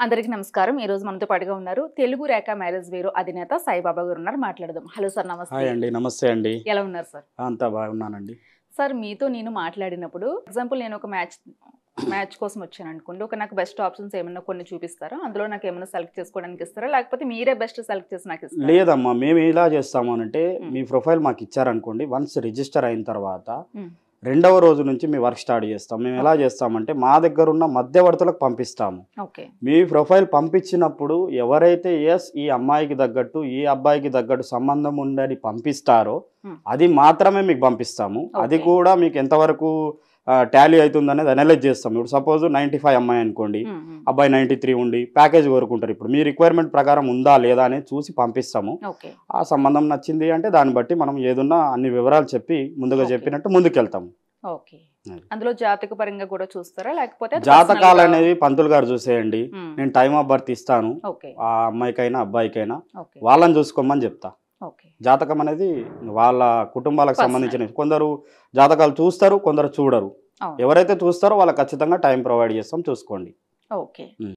అందరికీ నమస్కారం. ఈ రోజు మనతో పాటుగా ఉన్నారు తెలుగు రేఖ మ్యారేజ్ బ్యూరో అధినేత సాయిబాబా గారు ఉన్నారు. మాట్లాడదాం. హలో సార్, నమస్తే. హాయ్ అండి, నమస్తే అండి. ఎలా ఉన్నారు సార్? అంతా బాగున్నానండి. సార్, మీతో నేను మాట్లాడినప్పుడు ఎగ్జాంపుల్ నేను ఒక మ్యాచ్ కోసం వచ్చాను అనుకోండి. నాకు బెస్ట్ ఆప్షన్స్ ఏమన్నా కొన్ని చూపిస్తారా? అందులో నాకు ఏమైనా సెలెక్ట్ చేసుకోవడానికి ఇస్తారా, లేకపోతే మీరే బెస్ట్ సెలెక్ట్ చేసి నాకు ఇస్తారా? లేదమ్మా, మేము ఎలా చేస్తాము అంటే మీ ప్రొఫైల్ మాకు ఇచ్చారనుకోండి, వన్స్ రిజిస్టర్ అయిన తర్వాత రెండవ రోజు నుంచి మీ వర్క్ స్టార్ట్ చేస్తాం. మేము ఎలా చేస్తామంటే మా దగ్గర ఉన్న మధ్యవర్తులకు పంపిస్తాము. మీ ప్రొఫైల్ పంపించినప్పుడు ఎవరైతే ఈ అమ్మాయికి తగ్గట్టు ఈ అబ్బాయికి తగ్గట్టు సంబంధం ఉందని పంపిస్తారో అది మాత్రమే మీకు పంపిస్తాము. అది కూడా మీకు ఎంతవరకు టాలీ అవుతుంది అనేది అనలైజ్ చేస్తాం. ఇప్పుడు సపోజ్ 95 అమ్మాయి అనుకోండి, అబ్బాయి 93 ఉండి ప్యాకేజ్ కోరుకుంటారు. ఇప్పుడు మీ రిక్వైర్మెంట్ ప్రకారం ఉందా లేదా అనేది చూసి పంపిస్తాము. ఆ సంబంధం నచ్చింది అంటే దాన్ని బట్టి మనం ఏదున్నా అన్ని వివరాలు చెప్పి ముందుగా చెప్పినట్టు ముందుకెళ్తాము. అందులో జాతక పరంగా కూడా చూస్తారా, లేకపోతే జాతకాలు అనేది పంతులు గారు చూసేయండి, నేను టైమ్ ఆఫ్ బర్త్ ఇస్తాను. ఆ అమ్మాయికైనా అబ్బాయికైనా వాళ్ళని చూసుకోమని చెప్తా. జాతకం అనేది వాళ్ళ కుటుంబాలకు సంబంధించిన, కొందరు జాతకాలు చూస్తారు, కొందరు చూడరు. ఎవరైతే చూస్తారో వాళ్ళకి ఖచ్చితంగా టైం ప్రొవైడ్ చేస్తాం, చూసుకోండి.